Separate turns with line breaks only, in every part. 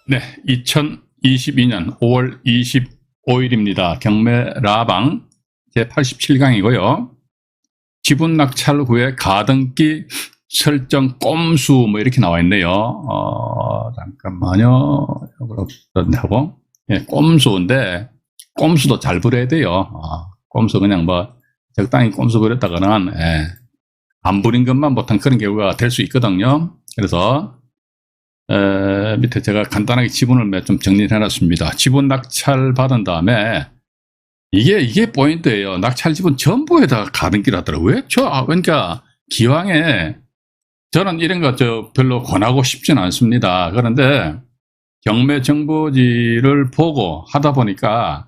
네, 2022년 5월 25일입니다. 경매 라방 제87강이고요. 지분 낙찰 후에 가등기 설정 꼼수 뭐 이렇게 나와 있네요. 잠깐만요. 하고 예, 꼼수인데 꼼수도 잘 부려야 돼요. 꼼수 그냥 뭐 적당히 꼼수 부렸다가는 안 부린 것만 보통 그런 경우가 될 수 있거든요. 그래서 밑에 제가 간단하게 지분을 좀 정리를 해놨습니다. 지분 낙찰 받은 다음에 이게 포인트예요. 낙찰 지분 전부에다가 가등기를 하더라고요. 그러니까 기왕에 저는 이런 거 별로 권하고 싶지는 않습니다. 그런데 경매 정보지를 보고 하다 보니까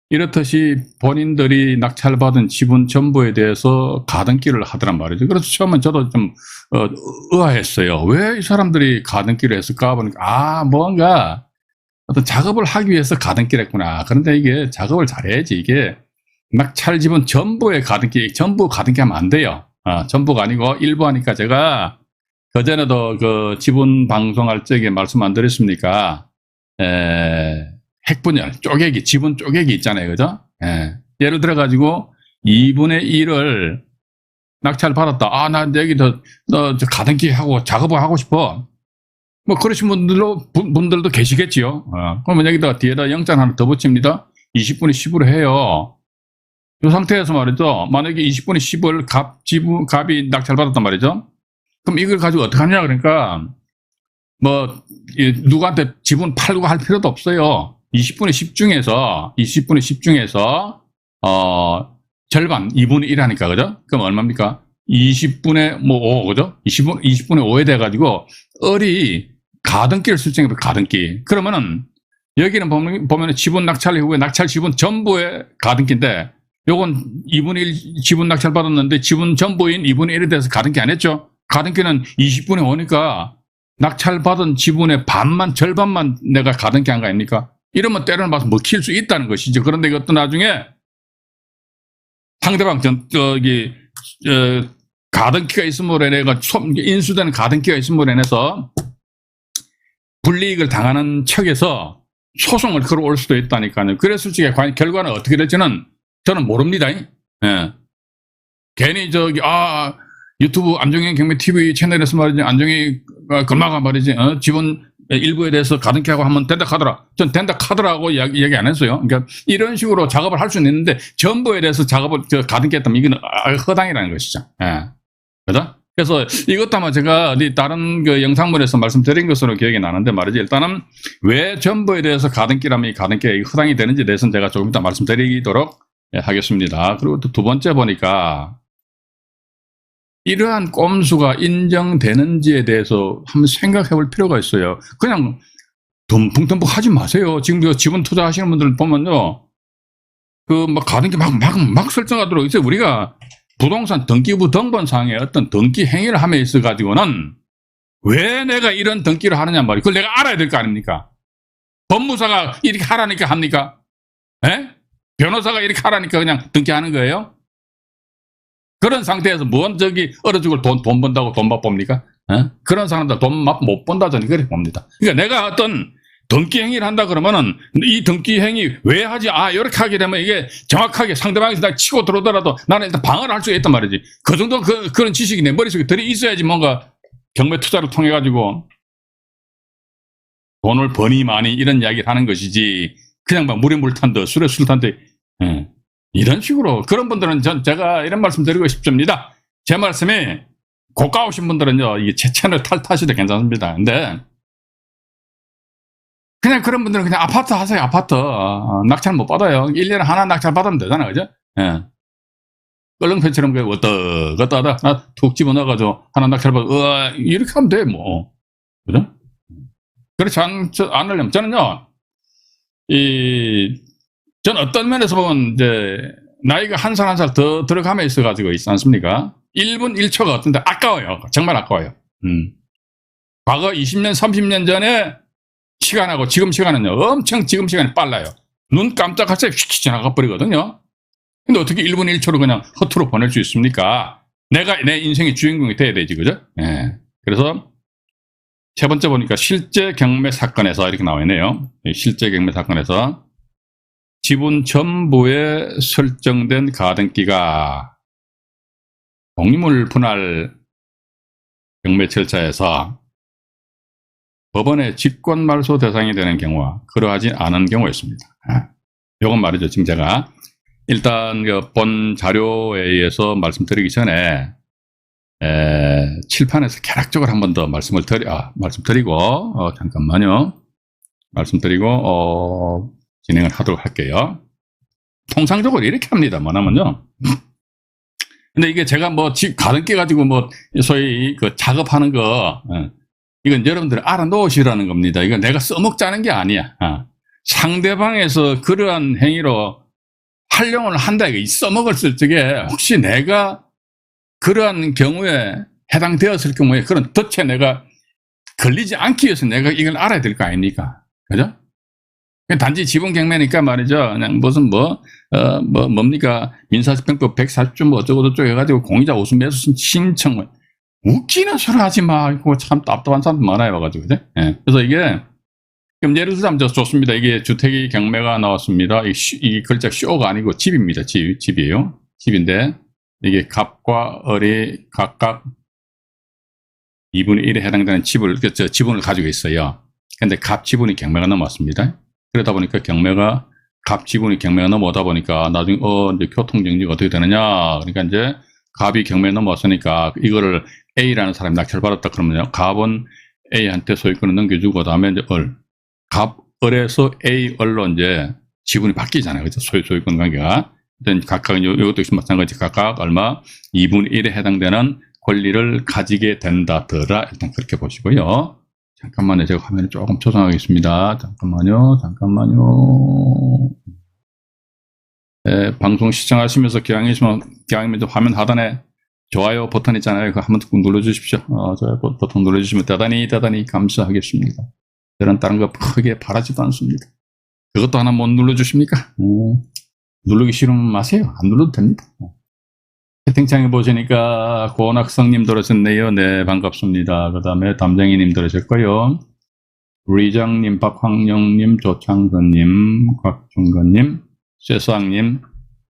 이렇듯이 본인들이 낙찰받은 지분 전부에 대해서 가등기를 하더란 말이죠. 그래서 처음엔 저도 좀 의아했어요. 왜 이 사람들이 가등기를 했을까 보니까 뭔가 어떤 작업을 하기 위해서 가등기를 했구나. 그런데 이게 작업을 잘해야지. 이게 낙찰 지분 전부에 전부 가등기 하면 안 돼요. 전부가 아니고 일부 하니까 제가 그전에도 그 지분 방송할 적에 말씀 안 드렸습니까? 핵분열, 쪼개기, 지분 쪼개기 있잖아요. 그죠? 예를 들어가지고 2분의 1을 낙찰 받았다. 나 여기 너 가등기 하고 작업을 하고 싶어. 뭐 그러신 분들도 계시겠지요. 그러면 여기다 뒤에다 영장 하나 더 붙입니다. 20분의 10으로 해요. 이 상태에서 말이죠. 만약에 20분의 10을 값이 낙찰 받았단 말이죠. 그럼 이걸 가지고 어떻게 하냐 그러니까 뭐 누구한테 지분 팔고 할 필요도 없어요. 20분의 10 중에서 절반 2분의 1 하니까 그죠? 그럼 얼마입니까? 20분의 5 그죠? 20분의 5에 돼 가지고 가등기를 설정해요. 가등기. 그러면은 여기는 보면은 지분 낙찰 이후에 낙찰 지분 전부의 가등기인데 요건 2분의 1 지분 낙찰 받았는데 지분 전부인 2분의 1에 대해서 가등기 안 했죠? 가등기는 20분의 5니까 낙찰 받은 지분의 절반만 내가 가등기 한 거 아닙니까? 이러면 때려는 봐서 먹힐 수 있다는 것이죠. 그런데 이것도 나중에 상대방 가등기가 있음으로 인해 인수되는 가등기가 있음으로 인해서 불이익을 당하는 척에서 소송을 걸어올 수도 있다니까요. 그랬을 적에 과연 결과는 어떻게 될지는 저는 모릅니다. 괜히 유튜브 안정현 경매 TV 채널에서 말이지 안정희 금마가 말이지 지분 일부에 대해서 가등기하고 하면 된다 카더라. 전 된다 카더라고 얘기 안 했어요. 그러니까 이런 식으로 작업을 할 수는 있는데 전부에 대해서 작업을 가등기했다면 이건 허당이라는 것이죠. 그죠? 그래서 이것도 아마 제가 다른 그 영상물에서 말씀드린 것으로 기억이 나는데 말이지 일단은 왜 전부에 대해서 가등기라면 이 가등기가 허당이 되는지에 대해서는 제가 조금 이따 말씀드리도록 하겠습니다. 그리고 또 두 번째 보니까 이러한 꼼수가 인정되는지에 대해서 한번 생각해 볼 필요가 있어요. 그냥 덤벙덤벙 하지 마세요. 지금 지분 투자하시는 분들 보면요. 가등기 막 설정하도록 있어요. 우리가 부동산 등기부 등본상에 어떤 등기 행위를 함에 있어 가지고는 왜 내가 이런 등기를 하느냐 말이에요. 그걸 내가 알아야 될 거 아닙니까? 법무사가 이렇게 하라니까 합니까? 변호사가 이렇게 하라니까 그냥 등기하는 거예요? 그런 상태에서 얼어 죽을 돈 번다고 돈 맛봅니까? 그런 사람들 돈 맛 못 본다 저는 그렇게 봅니다. 그러니까 내가 어떤 등기 행위를 한다 그러면은 이 등기 행위 왜 하지? 이렇게 하게 되면 이게 정확하게 상대방에서 나 치고 들어오더라도 나는 일단 방어를 할 수가 있단 말이지. 그 정도 그런 지식이 내 머릿속에 들어 있어야지 뭔가 경매 투자를 통해 가지고 돈을 버니 많이 이런 이야기를 하는 것이지. 그냥 막 물에 물 탄 듯 술에 술 탄 듯 이런 식으로 그런 분들은 제가 이런 말씀 드리고 싶습니다. 제 말씀이 고가오신 분들은요 이게 제 채널 탓하셔도 괜찮습니다. 근데 그냥 그런 분들은 그냥 아파트 하세요. 아파트 낙찰 못 받아요. 1년에 하나 낙찰 받으면 되잖아요. 그죠? 껄렁팬처럼 왔다 하다 툭 집어넣어가지고 하나 낙찰 받아 이렇게 하면 돼 뭐. 그죠? 그렇지 않으려면 저는요 전 어떤 면에서 보면 이제 나이가 한 살 한 살 더 들어감에 있어가지고 있지 않습니까? 1분 1초가 어떤데 아까워요. 정말 아까워요. 과거 20년 30년 전에 시간하고 지금 시간은요 엄청 지금 시간이 빨라요. 눈 깜짝할 새 휙 지나가 버리거든요. 근데 어떻게 1분 1초를 그냥 허투루 보낼 수 있습니까? 내가 내 인생의 주인공이 돼야 되지 그죠? 그래서 세 번째 보니까 실제 경매 사건에서 이렇게 나와 있네요. 실제 경매 사건에서 지분 전부에 설정된 가등기가 공유물 분할 경매 절차에서 법원의 직권 말소 대상이 되는 경우와 그러하지 않은 경우였습니다. 이건 말이죠. 지금 제가 일단 본 자료에 의해서 말씀드리기 전에 칠판에서 개략적으로 한 번 더 말씀드리고 잠깐만요. 말씀드리고 진행을 하도록 할게요. 통상적으로 이렇게 합니다. 뭐냐면요. 근데 이게 제가 가등기 가지고 소위 그 작업하는 거, 이건 여러분들이 알아놓으시라는 겁니다. 이건 내가 써먹자는 게 아니야. 상대방에서 그러한 행위로 활용을 한다. 이거 써먹었을 적에 혹시 내가 그러한 경우에 해당되었을 경우에 그런 덫에 내가 걸리지 않기 위해서 내가 이걸 알아야 될 거 아닙니까? 그죠? 단지 지분경매니까 말이죠. 그냥 무슨 뭡니까? 민사집행법 140조 어쩌고저쩌고 해가지고 공유자 우수 매수 신청 웃기는 소리 하지 마. 이거 참 답답한 사람들 많아요. 와가지고. 그죠? 예. 그래서 이게 그럼 예를 들자면 좋습니다. 이게 주택이 경매가 나왔습니다. 이 글자 쇼가 아니고 집입니다. 집이에요. 집인데 이게 갑과 을이 각각 2분의 1에 해당되는 지분을 가지고 있어요. 근데 갑 지분이 경매가 넘어왔습니다. 그러다 보니까 갑 지분이 경매가 넘어오다 보니까 나중에 이제 교통정리가 어떻게 되느냐. 그러니까 이제 갑이 경매에 넘어왔으니까 이거를 A라는 사람이 낙찰받았다 그러면요. 갑은 A한테 소유권을 넘겨주고 그다음에 이제 을에서 A을로 이제 지분이 바뀌잖아요. 그죠? 소유권 관계가. 각각 이것도 역시 마찬가지 각각 얼마 2분의 1에 해당되는 권리를 가지게 된다더라. 일단 그렇게 보시고요. 잠깐만요. 제가 화면을 조금 조정하겠습니다. 잠깐만요. 방송 시청하시면서 기왕이면 화면 하단에 좋아요 버튼 있잖아요. 그거 한번 꼭 눌러주십시오. 좋아요 버튼 눌러주시면 대단히 감사하겠습니다. 저는 다른 거 크게 바라지도 않습니다. 그것도 하나 못 눌러주십니까? 누르기 싫으면 마세요. 안 눌러도 됩니다. 채팅창에 보시니까 고은학성님 들어오셨네요. 네, 반갑습니다. 그 다음에 담쟁이님 들어오셨고요. 리장님, 박황영님, 조창선님, 곽중건님, 쇠수왕님,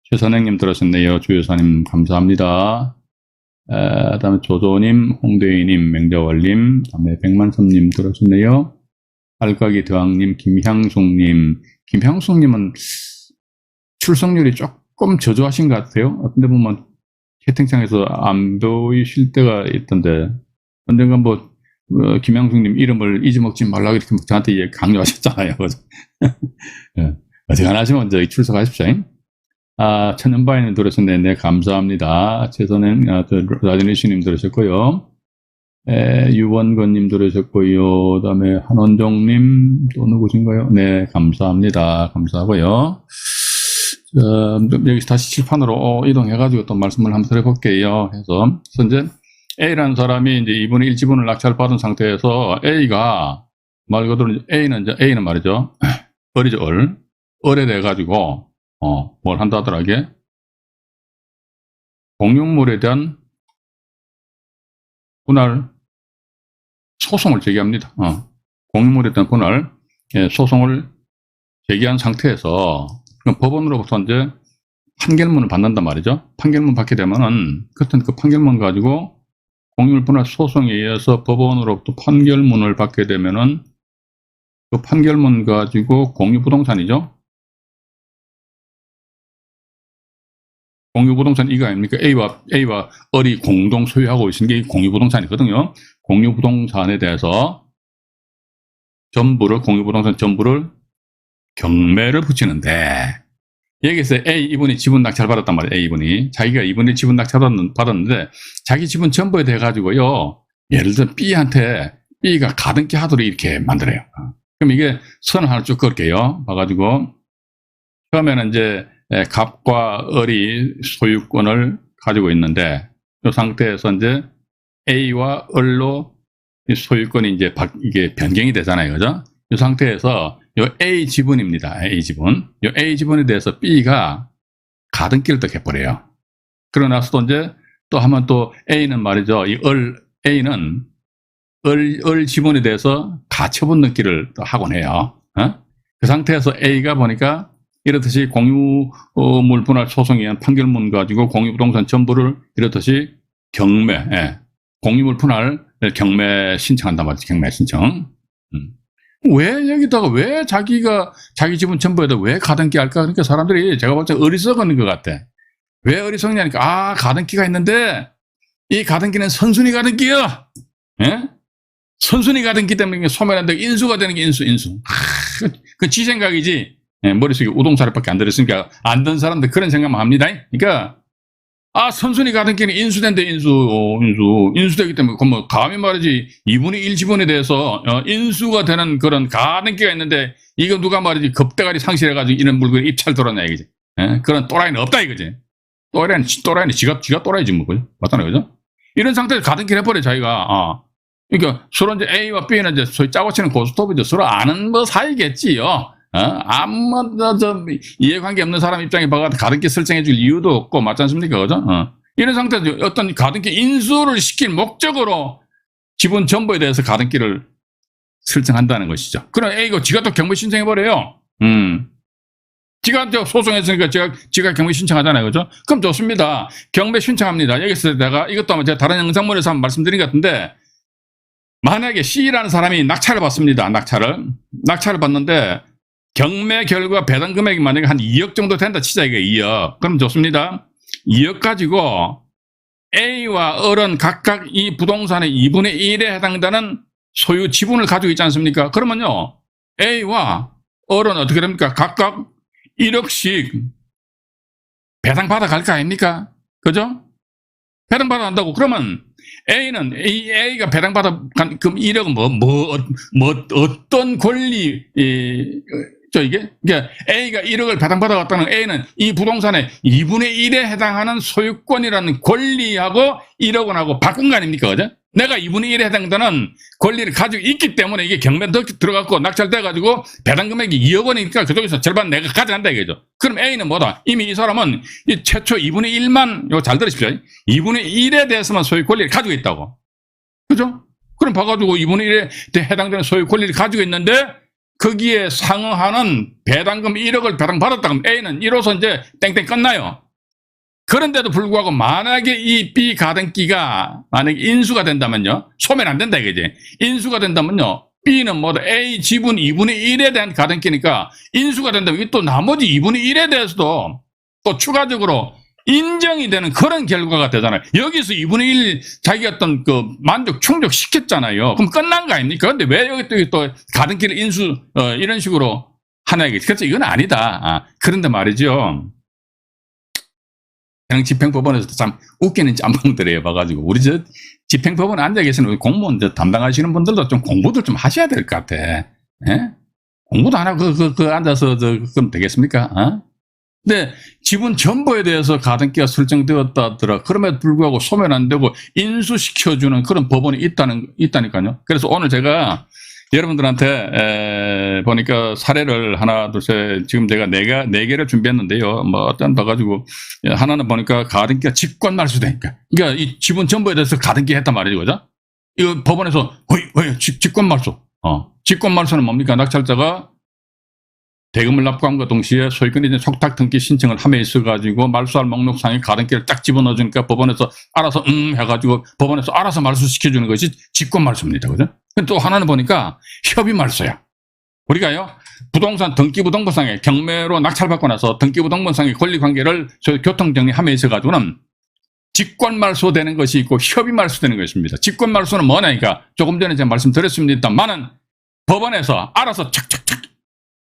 최선행님 들어오셨네요. 주여사님 감사합니다. 그 다음에 조조님, 홍대희님, 맹대월님, 그 다음에 백만섭님 들어오셨네요. 알까기 대왕님, 김향숙님은 출석률이 조금 저조하신 것 같아요. 어떤 데 보면 채팅창에서 안 보이실 때가 있던데 언젠가 김양숙님 이름을 잊어먹지 말라고 이렇게 저한테 강요하셨잖아요. 네. 어떻게 안 하시면 먼저 출석하십시오. 천연바이님 들으셨네. 네, 감사합니다. 최선행, 라디니시님 들으셨고요. 유원건님 들으셨고요. 그 다음에 한원종님 또 누구신가요? 네, 감사합니다. 감사하고요. 여기서 다시 칠판으로 이동해가지고 또 말씀을 한번 드려볼게요. 그래서 현재 A라는 사람이 이제 2분의 1 지분을 낙찰받은 상태에서 A가 말 그대로 A는 말이죠. 을이죠, 을에 대해 가지고 뭘 한다 하더라 이게 공유물에 대한 분할 소송을 제기합니다. 공유물에 대한 분할 소송을 제기한 상태에서 법원으로부터 이제 판결문을 받는단 말이죠. 판결문 받게 되면은 그 판결문 가지고 공유물 분할 소송에 의해서 법원으로부터 판결문을 받게 되면은 그 판결문 가지고 공유부동산이죠. 공유부동산 이거 아닙니까? A와 을이 공동 소유하고 있는 게 공유부동산이거든요. 공유부동산에 대해서 공유부동산 전부를 경매를 붙이는데 여기서 이분이 지분 낙찰 받았단 말이에요. A분이 자기가 이분이 지분 낙찰 받았는데 자기 지분 전부에 대해 가지고요. 예를 들어 B가 가등기 하도록 이렇게 만들어요. 그럼 이게 선을 하나 쭉 그을게요. 봐가지고 처음에는 이제 갑과 을이 소유권을 가지고 있는데 이 상태에서 이제 A와 을로 소유권이 이제 이게 변경이 되잖아요. 그죠? 이 상태에서 이 A 지분입니다. A 지분. 이 A 지분에 대해서 B가 가등기를 또 해버려요. 그러고 나서 또 이제 또 하면 또 A는 말이죠. A는 을 지분에 대해서 가처분 넣기를 또 하곤 해요. 그 상태에서 A가 보니까 이렇듯이 공유물 분할 소송에 의한 판결문 가지고 공유부동산 전부를 이렇듯이 공유물 분할 경매 신청한단 말이지. 경매 신청. 왜 여기다가 왜 자기가 자기 지분 전부에다 왜 가등기 할까? 그러니까 사람들이 제가 볼 때 어리석은 것 같아. 왜 어리석냐니까 가등기가 있는데 이 가등기는 선순위 가등기야. 예? 선순위 가등기 때문에 소멸한다고 인수가 되는 게 인수. 그 지 생각이지. 예, 머릿속에 우동사리밖에 안 들었으니까 안 든 사람들 그런 생각만 합니다. 그러니까 선순위 가등기는 인수된대. 인수되기 때문에 뭐 감히 말이지 2분의 1 지분에 대해서 인수가 되는 그런 가등기가 있는데 이거 누가 말이지 겁대가리 상실해가지고 이런 물건에 입찰 돌았냐 이거지. 예? 그런 또라이는 없다 이거지. 또라이는 지가 또라이지 뭐. 맞잖아요. 그죠? 이런 상태에서 가등기를 해버려 자기가. 그러니까 서로 이제 A와 B는 이제 소위 짜고 치는 고스톱이죠. 서로 아는 뭐 사이겠지요. 아무 이해관계 없는 사람 입장에 봐가지고 가등기 설정해 줄 이유도 없고 맞지 않습니까? 그죠? 이런 상태에서 어떤 가등기 인수를 시킬 목적으로 지분 전부에 대해서 가등기를 설정한다는 것이죠. 그럼 A가 지가 또 경매 신청해버려요. 지가 소송했으니까 지가 경매 신청하잖아요. 그죠? 그럼 좋습니다. 경매 신청합니다. 여기서 내가 이것도 아마 제가 다른 영상물에서 한번 말씀드린 것 같은데 만약에 C라는 사람이 낙찰을 받습니다. 낙찰을 받는데 경매 결과 배당 금액이 만약에 한 2억 정도 된다 치자 이거 2억. 그럼 좋습니다. 2억 가지고 A와 을은 각각 이 부동산의 2분의 1에 해당되는 소유 지분을 가지고 있지 않습니까? 그러면요. A와 을은 어떻게 됩니까? 각각 1억씩 배당받아 갈 거 아닙니까? 그죠? 배당받아 간다고. 그러면 A가 배당받아 간, 그럼 1억은 어떤 권리, 그러니까 A가 1억을 배당받아 갔다는 A는 이 부동산의 2분의 1에 해당하는 소유권이라는 권리하고 1억 원하고 바꾼 거 아닙니까? 그죠? 내가 2분의 1에 해당되는 권리를 가지고 있기 때문에 이게 경매 들어갔고 낙찰돼가지고 배당 금액이 2억 원이니까 그쪽에서 절반 내가 가져간다 이거죠. 그럼 A는 뭐다? 이미 이 사람은 이 최초 2분의 1만, 이거 잘 들으십시오. 2분의 1에 대해서만 소유 권리를 가지고 있다고. 그죠? 그럼 봐가지고 2분의 1에 해당되는 소유 권리를 가지고 있는데 거기에 상응하는 배당금 1억을 배당받았다 그러면 A는 이로써 이제 땡땡 끝나요. 그런데도 불구하고 만약에 이 B 가등기가 만약에 인수가 된다면요. 소멸 안 된다 이거지. 인수가 된다면요. B는 뭐다? A 지분 2분의 1에 대한 가등기니까 인수가 된다면 또 나머지 2분의 1에 대해서도 또 추가적으로 인정이 되는 그런 결과가 되잖아요. 여기서 2분의 1 자기 어떤 그 만족 충족시켰잖아요. 그럼 끝난 거 아닙니까? 근데 왜 여기 또 가등기를 인수 이런 식으로 하나 이게 그래서 이건 아니다. 그런데 말이죠. 그냥 집행법원에서도 참 웃기는 짬뽕들이에요. 봐가지고 우리 저 집행법원에 앉아 계시는 공무원 담당하시는 분들도 좀 공부들 좀 하셔야 될 것 같아. 예? 공부도 안 하고 앉아서 그럼 되겠습니까? 근데 지분 전부에 대해서 가등기가 설정되었다 하더라. 그럼에도 불구하고 소멸 안 되고 인수시켜주는 그런 법원이 있다니까요. 그래서 오늘 제가 여러분들한테 보니까 사례를 하나, 둘, 셋, 지금 제가 네 개를 준비했는데요. 뭐 어떤 봐가지고 하나는 보니까 가등기가 직권 말소되니까. 그러니까 이 지분 전부에 대해서 가등기 했단 말이죠, 그죠? 이거 법원에서 직권 말소. 직권 말소는 뭡니까? 낙찰자가 대금을 납부함과 동시에 소유권이 이제 속탁 등기 신청을 함에 있어가지고 말소할 목록상에 가등기를 딱 집어넣어주니까 법원에서 알아서 해가지고 법원에서 알아서 말소시켜주는 것이 직권 말소입니다, 그죠? 또 하나는 보니까 협의 말소야. 우리가요 부동산 등기부등본상에 경매로 낙찰받고 나서 등기부등본상의 권리관계를 교통정리함에 있어가지고는 직권 말소되는 것이 있고 협의 말소되는 것입니다. 직권 말소는 뭐냐니까 조금 전에 제가 말씀드렸습니다만은 법원에서 알아서 착착착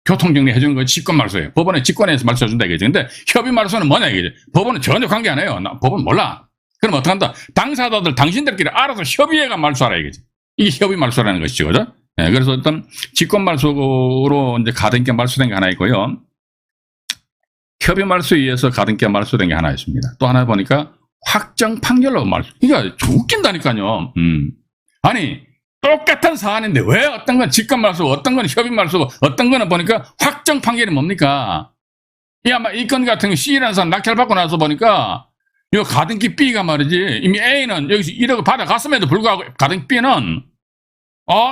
교통정리 해주는 거 직권 말소예요. 법원에 직권해서 말소해준다 이거지. 근데 협의 말소는 뭐냐 이거지. 법원은 전혀 관계 안 해요. 법원 몰라. 그럼 어떡한다? 당사자들 당신들끼리 알아서 협의해가 말소하라 이거지. 이게 협의 말소라는 것이죠. 그죠? 네, 그래서 어떤 직권 말소로 이제 가등기가 말소된 게 하나 있고요. 협의 말소에 의해서 가등기가 말소된 게 하나 있습니다. 또 하나 보니까 확정 판결로 말소. 이거 웃긴다니까요. 아니 똑같은 사안인데 왜 어떤 건 직권 말소, 어떤 건 협의 말소, 어떤 거는 보니까 확정 판결이 뭡니까? 이 아마 이 건 같은 거 C라는 사람 낙찰받고 나서 보니까 이 가등기 B가 말이지 이미 A는 여기서 1억을 받아갔음에도 불구하고 가등기 B는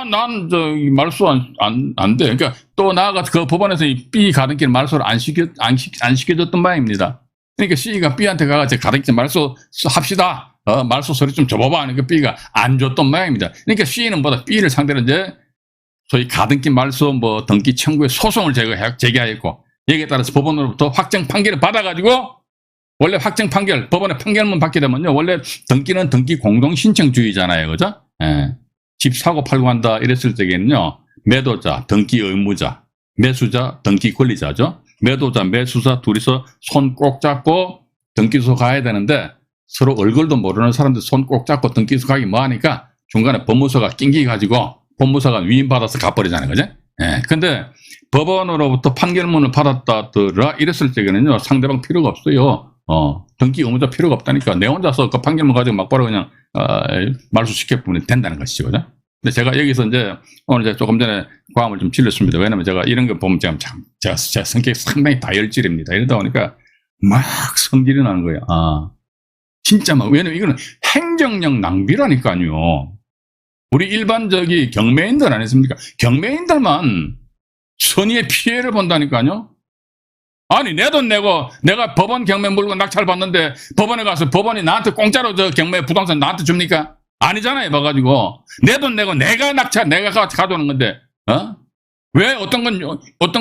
난 말소 안 돼. 그러니까 또 나아가서 그 법원에서 이 B 가등기는 말소를 안 시켜줬던 바입니다. 그러니까 C가 B한테 가가지고 가등기 말소 합시다. 말소 서류 좀 줘봐봐. 하니까 B가 안 줬던 모양입니다. 그러니까 C는 뭐다? B를 상대로 이제 소위 가등기 말소 등기 청구에 소송을 제기하였고, 여기에 따라서 법원으로부터 확정 판결을 받아가지고, 원래 확정 판결, 법원의 판결문 받게 되면요, 원래 등기는 등기 공동신청주의잖아요. 그죠? 예. 집 사고 팔고 한다 이랬을 적에는요, 매도자, 등기 의무자, 매수자, 등기 권리자죠. 매도자, 매수자 둘이서 손 꼭 잡고 등기소 가야 되는데, 서로 얼굴도 모르는 사람들 손 꼭 잡고 등기소 가기 뭐하니까 중간에 법무사가 낑기가지고 법무사가 위임받아서 가버리잖아요. 그죠? 예. 근데 법원으로부터 판결문을 받았다더라 이랬을 적에는요, 상대방 필요가 없어요. 등기 의무자 필요가 없다니까 내 혼자서 그 판결문 가지고 막바로 그냥 말소시켜보면 된다는 것이죠. 그죠? 근데 제가 여기서 이제 오늘 제가 조금 전에 과음을 좀 질렀습니다. 왜냐면 제가 이런 거 보면 제가 제 성격이 상당히 다혈질입니다. 이러다 보니까 막 성질이 나는 거예요. 진짜 막, 왜냐면 이거는 행정력 낭비라니까요. 우리 일반적인 경매인들 아니십니까? 경매인들만 선의의 피해를 본다니까요. 아니, 내 돈 내고 내가 법원 경매 물건 낙찰 받는데 법원에 가서 법원이 나한테 공짜로 저 경매 부동산 나한테 줍니까? 아니잖아요. 봐가지고 내 돈 내고 내가 가져오는 건데, 왜 어떤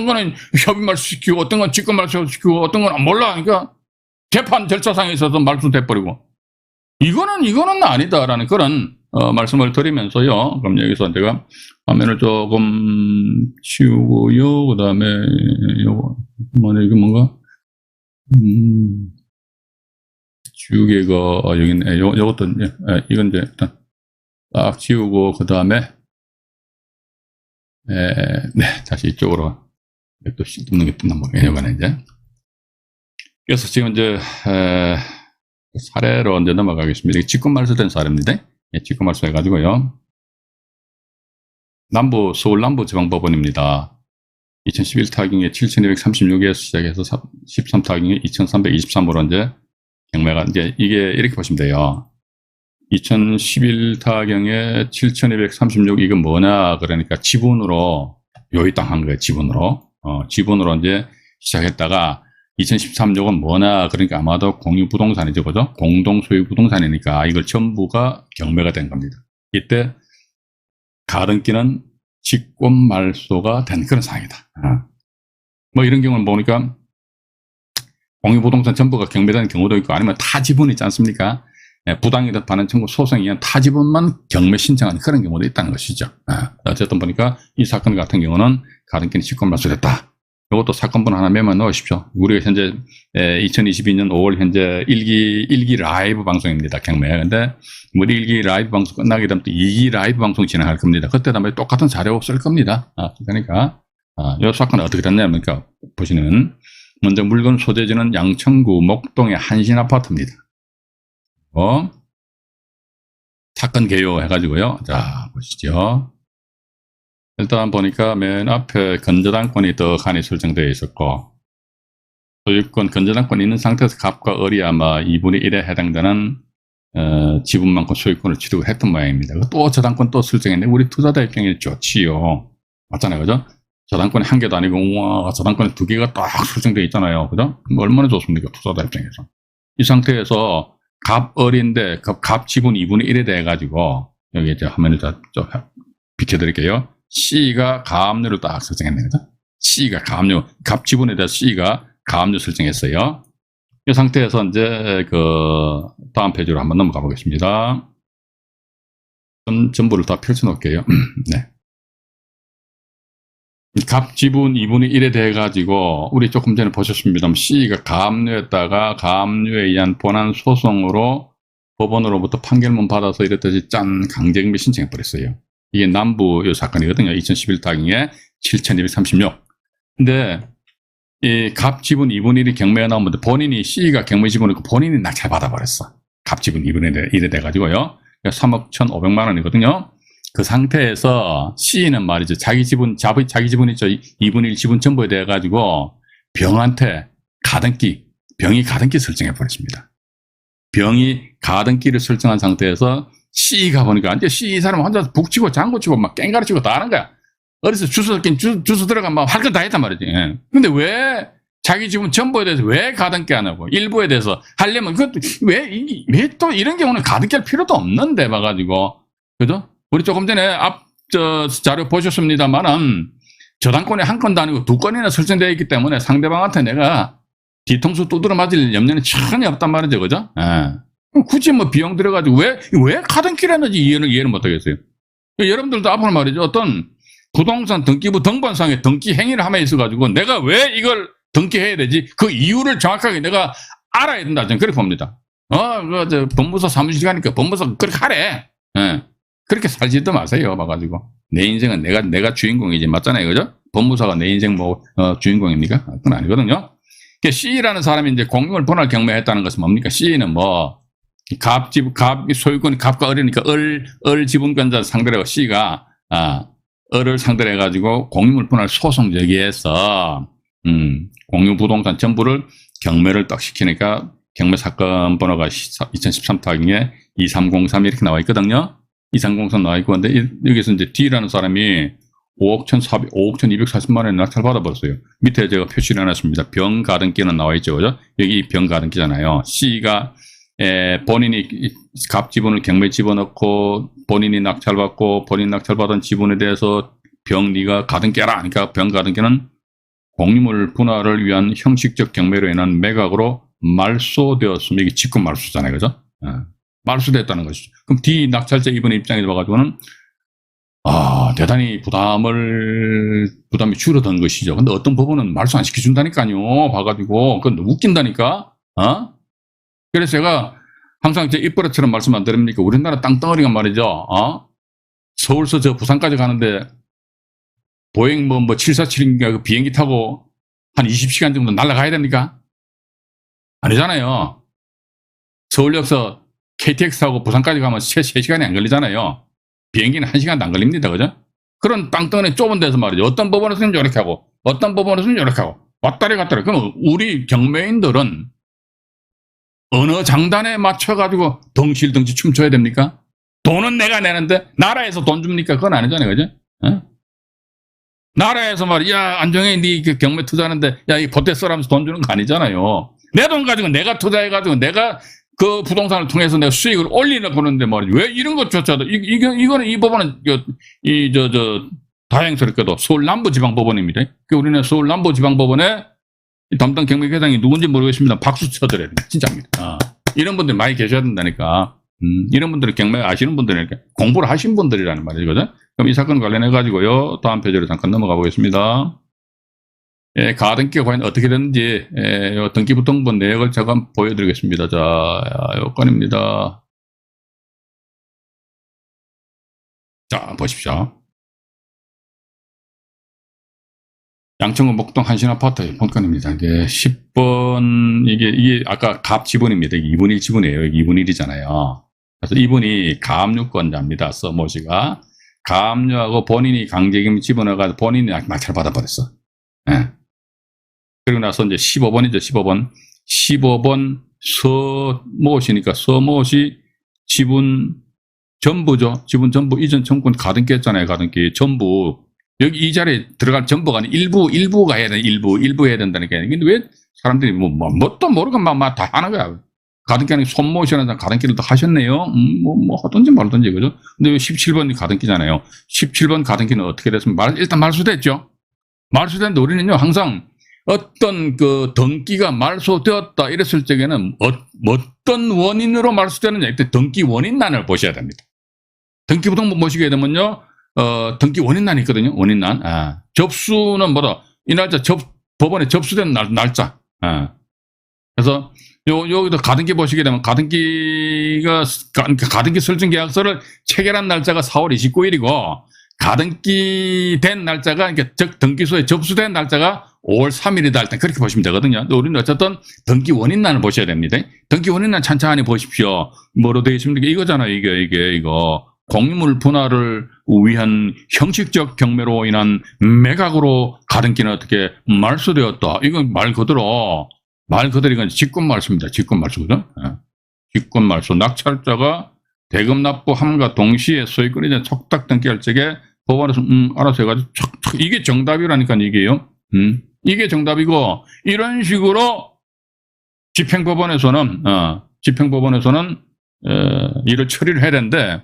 거는 협의 말소시키고 어떤 건 직권 말소시키고 어떤 건 몰라. 그러니까 재판 절차상에 있어서 말소돼버리고, 이거는 아니다라는 그런 말씀을 드리면서요. 그럼 여기서 제가 화면을 조금 치우고요. 그 다음에 요거 이게 뭔가 지우개가 여기 있네. 요것도 이건 이제 일단 딱 지우고 그 다음에 네, 다시 이쪽으로 또 씹는 게 뜬단 말이에요. 이거는 이제. 그래서 지금 이제 사례로 이제 넘어가겠습니다. 이게 직권 말소된 사례입니다. 직권 말소 해가지고요. 서울 남부지방법원입니다. 2011 타경에 7,236에서 시작해서 13 타경에 2,323으로 이제 경매가 이제 이게 이렇게 보시면 돼요. 2011 타경에 7,236 이건 뭐냐 그러니까 지분으로 요이 땅 한 거예요. 지분으로 이제 시작했다가 2013년은 뭐냐 그러니까 아마도 공유부동산이죠. 그죠? 공동소유 부동산이니까 이걸 전부가 경매가 된 겁니다. 이때 가등기는 직권 말소가 된 그런 상황이다. 뭐 이런 경우는 보니까 공유부동산 전부가 경매되는 경우도 있고 아니면 타지분 있지 않습니까? 부당이득 반환 청구 소송에 의한 타지분만 경매 신청하는 그런 경우도 있다는 것이죠. 어쨌든 보니까 이 사건 같은 경우는 가등기는 직권 말소됐다. 이것도 사건번호 하나 메모 넣으십시오. 우리가 현재 2022년 5월 현재 1기 라이브 방송입니다. 경매. 근데 우리 1기 라이브 방송 끝나게 되면 또 2기 라이브 방송 진행할 겁니다. 그때 다음에 똑같은 자료 없을 겁니다. 그러니까 이 사건은 어떻게 됐냐면 보시면 먼저 물건 소재지는 양천구 목동의 한신 아파트입니다. 사건 개요 해가지고요. 자 보시죠. 일단 보니까 맨 앞에 건저당권이 떡하니 설정되어 있었고, 소유권 건저당권이 있는 상태에서 갑과 을이 아마 2분의 1에 해당되는 지분만큼 소유권을 취득을 했던 모양입니다. 또 저당권 또 설정했는데 우리 투자자 입장에 좋지요. 맞잖아요. 그죠? 저당권이 한 개도 아니고 우와 저당권이 두 개가 딱 설정되어 있잖아요. 그죠? 얼마나 좋습니까? 투자자 입장에서. 이 상태에서 갑 을인데 갑 지분 2분의 1에 대해 가지고 여기 이제 화면을 좀 비켜드릴게요. C가 가압류를 딱 설정했네. 그죠? C가 가압류, 갑 지분에 대해서 C가 가압류 설정했어요. 이 상태에서 이제 다음 페이지로 한번 넘어가 보겠습니다. 전부를 다 펼쳐 놓을게요. 네. 갑 지분 2분의 1에 대해 가지고 우리 조금 전에 보셨습니다만 C가 가압류에다가 가압류에 의한 본안 소송으로 법원으로부터 판결문 받아서 이랬듯이 강제경매 신청해 버렸어요. 이게 남부 요 사건이거든요. 2011 타경에 7,236. 근데 이 갑 지분 2분의 1이 경매가 나오면 본인이 C가 경매 지분을 본인이 낙찰 받아버렸어. 갑 지분 2분의 1에 돼가지고요. 3억 1,500만 원이거든요. 그 상태에서 C는 말이죠. 자기 지분 있죠. 2분의 1 지분 전부에 돼가지고 병이 가등기 설정해 버렸습니다. 병이 가등기를 설정한 상태에서 C가 보니까 이제 C 이 사람 혼자 북치고 장구치고 막 깽가르치고 다 하는 거야. 어디서 주소 들어가 막 할 건 다 했단 말이지. 근데 왜 자기 지분 전부에 대해서 왜 가등기 안 하고 일부에 대해서 하려면 그것도 왜 또 이런 경우는 가등기 할 필요도 없는데 봐가지고 그죠? 우리 조금 전에 자료 보셨습니다만은 저당권이 한 건도 아니고 두 건이나 설정되어 있기 때문에 상대방한테 내가 뒤통수 두드려 맞을 염려는 전혀 없단 말이죠, 그죠? 굳이 뭐 비용 들어가지고 왜 가등기를 했는지 이해를 못 하겠어요. 여러분들도 앞으로 말이죠. 어떤 부동산 등기부 등본상에 등기 행위를 함에 있어가지고 내가 왜 이걸 등기해야 되지? 그 이유를 정확하게 내가 알아야 된다. 저는 그렇게 봅니다. 법무사 사무실 가니까 법무사 그렇게 하래. 그렇게 살지도 마세요. 봐가지고. 내 인생은 내가 주인공이지. 맞잖아요. 그죠? 법무사가 내 인생 주인공입니까? 그건 아니거든요. C라는 사람이 이제 공유물 분할 경매했다는 것은 뭡니까? C는 소유권이 갑과 을이니까 을 지분권자 상대로 C가, 을을 상대로 해가지고 공유물 분할 소송 제기해서, 공유 부동산 전부를 경매를 딱 시키니까 경매 사건 번호가 2013타경에 2303 이렇게 나와 있거든요. 2303 나와 있고, 근데 여기서 이제 D라는 사람이 5억 1240만 원에 낙찰받아 버렸어요. 밑에 제가 표시를 해놨습니다. 병가등기는 나와 있죠. 그죠? 여기 병가등기잖아요. C가 본인이 갑 지분을 경매 집어넣고 본인이 낙찰받고 본인 낙찰받은 지분에 대해서 네가 가등기하라. 그러니까 병가등기는 공유물 분할을 위한 형식적 경매로 인한 매각으로 말소되었으면 이게 직권 말소잖아요. 그죠? 말소됐다는 것이죠. 그럼 D 낙찰자 이분의 입장에서 봐가지고는 대단히 부담이 줄어든 것이죠. 근데 어떤 법원은 말소 안 시켜준다니까요. 봐가지고. 그건 웃긴다니까. 그래서 제가 항상 제 입버릇처럼 말씀 안 드립니까? 우리나라 땅덩어리가 말이죠. 서울서 부산까지 가는데 보잉 747인가 그 비행기 타고 한 20시간 정도 날아가야 됩니까? 아니잖아요. 서울역서 KTX 타고 부산까지 가면 3시간이 안 걸리잖아요. 비행기는 1시간도 안 걸립니다. 그죠? 그런 땅덩어리 좁은 데서 말이죠. 어떤 법원에서는 이렇게 하고 어떤 법원에서는 이렇게 하고 왔다리 갔다리. 그럼 우리 경매인들은 어느 장단에 맞춰가지고 덩실덩실 춤춰야 됩니까? 돈은 내가 내는데 나라에서 돈 줍니까? 그건 아니잖아요. 그죠? 나라에서 말이야 안정해 네 경매 투자하는데 이 보태 써라면서 돈 주는 거 아니잖아요. 내 돈 가지고 내가 투자해가지고 내가 그 부동산을 통해서 내가 수익을 올리려 보는데 말이죠. 왜 이런 것조차도 이거는 이 법원은 다행스럽게도 서울 남부지방법원입니다. 우리는 서울 남부지방법원의 담당 경매회장이 누군지 모르겠습니다. 박수 쳐드려야 됩니다. 진짜입니다. 이런 분들 많이 계셔야 된다니까. 이런 분들은 경매 아시는 분들은 이렇게 공부를 하신 분들이라는 말이죠. 그죠? 그럼 이 사건 관련해 가지고요. 다음 페이지로 잠깐 넘어가 보겠습니다. 가등기가 과연 어떻게 됐는지 등기부 등본 내역을 제가 보여드리겠습니다. 자, 요건입니다. 자, 보십시오. 양천구 목동 한신아파트 본건입니다. 이게 10번, 이게 아까 갑 지분입니다. 이게 2분 1 지분이에요. 이게 2분 1이잖아요. 그래서 이분이 가압류권자입니다. 서모 씨가. 가압류하고 본인이 강제금 집어넣어가지고 본인이 낙찰 받아버렸어. 그리고 나서 이제 15번이죠. 15번 서모 씨니까 서모 씨 지분 전부죠. 지분 전부 이전 청구권 가등기 했잖아요. 가등기 전부. 여기 이 자리에 들어갈 전부가 아니라 일부가 해야 돼. 일부 해야 된다니까. 근데 왜 사람들이 뭣도 모르고 막 다 하는 거야. 가등기 아니고 손모시라는 가등기를 다 하셨네요. 하든지 말든지, 그죠? 근데 왜 17번이 가등기잖아요. 17번 가등기는 어떻게 됐습니까? 일단 말소됐죠. 말소됐는데 우리는요, 항상 어떤 그 등기가 말소되었다 이랬을 적에는 어떤 원인으로 말소되느냐. 이때 등기 원인란을 보셔야 됩니다. 등기부등본 보시게 되면요, 등기 원인란이 있거든요. 원인란. 접수는 이 날짜 법원에 접수된 날짜. 그래서 여기도 가등기 보시게 되면 가등기 설정 계약서를 체결한 날짜가 4월 29일이고 가등기 된 날짜가 즉 등기소에 접수된 날짜가 5월 3일이다 할 때 그렇게 보시면 되거든요. 우리는 어쨌든 등기 원인란을 보셔야 됩니다. 등기 원인란 찬찬히 보십시오. 뭐로 되어 있습니까? 이거잖아요. 이거. 공유물 분할을 위한 형식적 경매로 인한 매각으로 가등기는 어떻게 말소되었다. 이건 말 그대로 이건 직권 말소입니다. 직권 말소, 그죠? 직권 말소. 낙찰자가 대금 납부함과 동시에 소유권이 이제 촉탁 등기할 적에 법원에서 알아서 해가지고 촉 이게 정답이라니까 이게요. 이게 정답이고 이런 식으로 집행법원에서는 이를 처리를 해야 되는데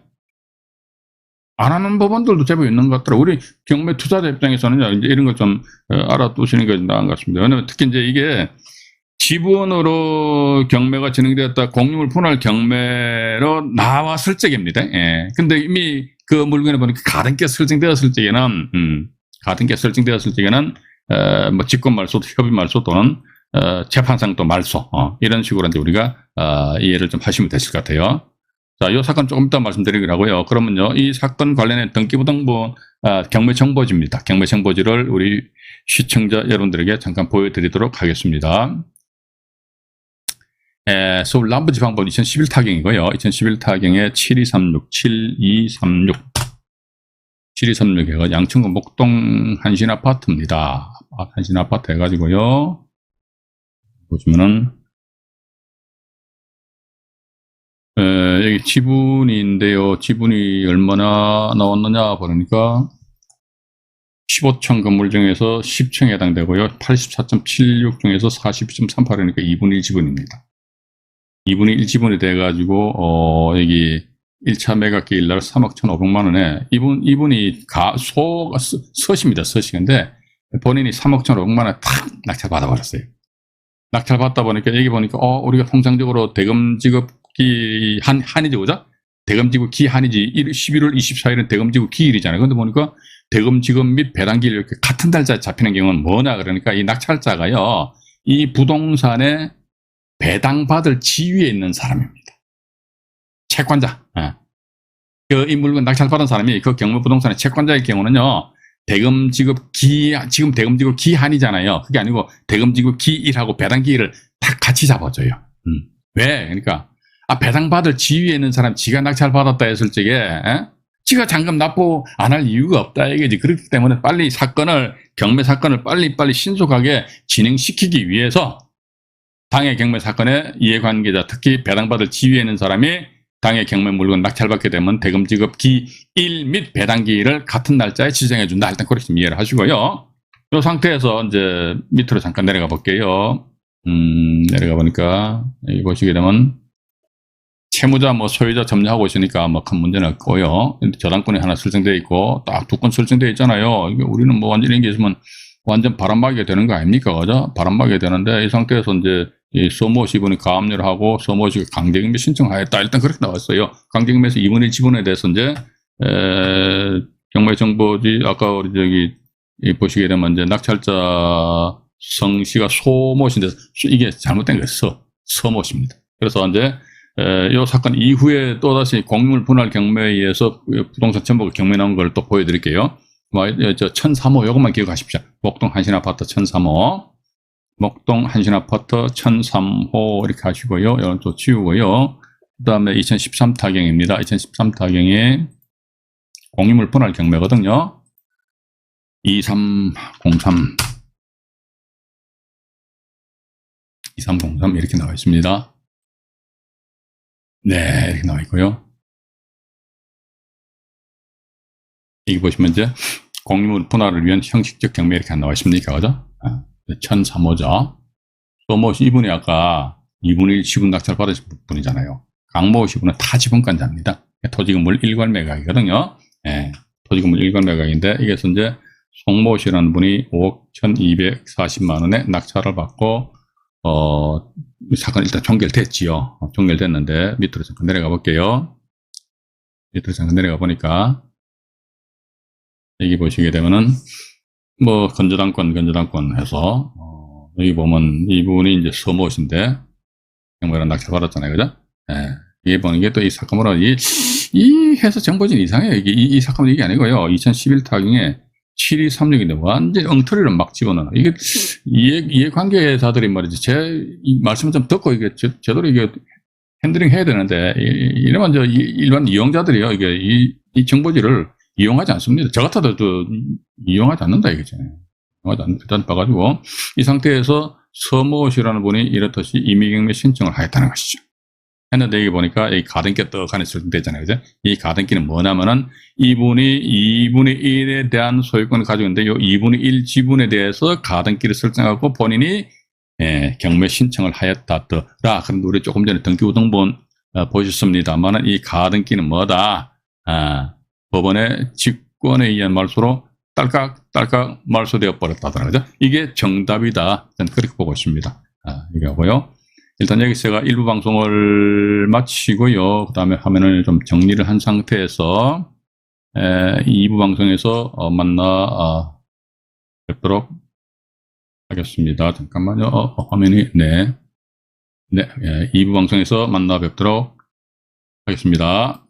안 하는 법원들도 제법 있는 것 같더라고요. 우리 경매 투자자 입장에서는 이제 이런 걸 좀 알아두시는 게 나은 것 같습니다. 왜냐면 특히 이제 이게 지분으로 경매가 진행되었다 공유물 분할 경매로 나왔을 적입니다. 예. 근데 이미 그 물건에 보니까 가등기 설정되었을 적에는 뭐 직권 말소, 협의 말소 또는 재판상 또 말소 이런 식으로 이제 우리가 이해를 좀 하시면 되실 것 같아요. 자, 이 사건 조금 이따 말씀드리려고요. 그러면요, 이 사건 관련해 등기부등본 경매정보지입니다. 경매정보지를 우리 시청자 여러분들에게 잠깐 보여드리도록 하겠습니다. 서울 남부지방법 2011 타경이고요. 2011 타경에 7236 양천구 목동 한신아파트입니다. 한신아파트 해가지고요. 보시면은 여기 지분인데요. 지분이 얼마나 나왔느냐 보니까 15층 건물 중에서 10층에 해당되고요. 84.76 중에서 40.38이니까 2분의 1 지분입니다. 2분의 1 지분이 돼가지고 여기 1차 매각기일 날 3억 1,500만 원에 이분이 서시입니다. 서시인데 본인이 3억 1,500만 원에 탁 낙찰 받아버렸어요. 낙찰 받다 보니까 여기 보니까 우리가 통상적으로 대금 지급기 한이죠, 그죠? 대금 지급 기한이지 11월 24일은 대금 지급 기일이잖아요. 근데 보니까 대금 지급 및 배당기일 이렇게 같은 달짜리 잡히는 경우는 뭐냐 그러니까 이 낙찰자가요, 이 부동산에 배당받을 지위에 있는 사람입니다. 채권자. 이 물건 낙찰받은 사람이 그 경매부동산의 채권자일 경우는요, 대금 지급 지금 대금 지급 기한이잖아요. 그게 아니고 대금 지급 기일하고 배당기일을 다 같이 잡아줘요. 왜? 그러니까 배당받을 지위에 있는 사람, 지가 낙찰받았다 했을 적에 지가 잔금 납부 안 할 이유가 없다 이거지. 그렇기 때문에 빨리 경매 사건을 빨리 신속하게 진행시키기 위해서 당해 경매 사건의 이해관계자, 특히 배당받을 지위에 있는 사람이 당해 경매 물건 낙찰받게 되면 대금 지급 기일 및 배당기일을 같은 날짜에 지정해 준다. 일단 그렇게 좀 이해를 하시고요. 이 상태에서 이제 밑으로 잠깐 내려가 볼게요. 내려가 보니까 여기 보시게 되면 채무자 소유자 점유하고 있으니까 큰 문제는 없고요. 저당권이 하나 설정되어 있고 딱 2건 설정되어 있잖아요. 우리는 완전 이런 게 있으면 완전 바람막이가 되는 거 아닙니까? 그죠? 바람막이가 되는데 이 상태에서 이제 이 서모시 분이 가압류를 하고 서모시가 강제경매 신청하였다. 일단 그렇게 나왔어요. 강제경매에서 2분의 1 지분에 대해서 이제 경매정보지 아까 우리 보시게 되면 이제 낙찰자 성씨가 소모시인데 이게 잘못된 거예요. 서모시입니다. 그래서 이제 이 사건 이후에 또다시 공유물 분할 경매에 의해서 부동산 전부가 경매 나온 걸 또 보여드릴게요. 1003호 요것만 기억하십시오. 목동 한신아파트 1003호. 목동 한신아파트 1003호 이렇게 하시고요. 이건 또 지우고요. 그 다음에 2013 타경입니다. 2013 타경에 공유물 분할 경매거든요. 2303 이렇게 나와 있습니다. 네, 이렇게 나와 있고요. 여기 보시면 이제 공유물 분할을 위한 형식적 경매 이렇게 나와 있습니까? 그죠? 1003호죠. 소모시 이분이 아까 2분의 1 지분 낙찰 받으신 분이잖아요. 강모시 분은 타지분권자입니다. 토지건물 일괄 매각이거든요. 예, 토지건물 일괄 매각인데 이게서 이제 송모시라는 분이 5억 1,240만 원에 낙찰을 받고 사건이 일단 종결됐지요. 종결됐는데 밑으로 잠깐 내려가 볼게요. 밑으로 잠깐 내려가 보니까 여기 보시게 되면은 건저당권 해서 여기 보면 이분이 이제 서모시인데 경매를 낙찰 받았잖아요, 그죠? 예. 이게 보는 게 또 이 사건으로 이 회사 정보진 이상해요. 이 사건은 이게 아니고요. 2011 타경에 7236인데 완전 엉터리를 막 집어넣어. 이게 이해관계자들이 말이지 제 말씀을 좀 듣고 이게 제대로 이게 핸들링 해야 되는데 이러면 일반 이용자들이요, 이게 이 정보지를 이용하지 않습니다. 저 같아도 이용하지 않는다 이거죠. 일단 봐가지고 이 상태에서 서모시라는 분이 이렇듯이 임의경매 신청을 하였다는 것이죠. 했는데 여기 보니까 이 가등기가 떡 하나 설정되잖아요. 그죠? 이 가등기는 뭐냐면은 이분이 2분의 1에 대한 소유권을 가지고 있는데 요 2분의 1 지분에 대해서 가등기를 설정하고 본인이 경매 신청을 하였다더라. 그런데 우리 조금 전에 등기부등본 보셨습니다만은 이 가등기는 뭐다? 법원의 직권에 의한 말소로 딸깍딸깍 말소되어 버렸다더라. 이게 정답이다. 저는 그렇게 보고 있습니다. 이거고요. 일단 여기서 제가 일부 방송을 마치고요. 그 다음에 화면을 좀 정리를 한 상태에서 2부 방송에서 만나 뵙도록 하겠습니다. 잠깐만요. 화면이 네, 2부 방송에서 만나 뵙도록 하겠습니다.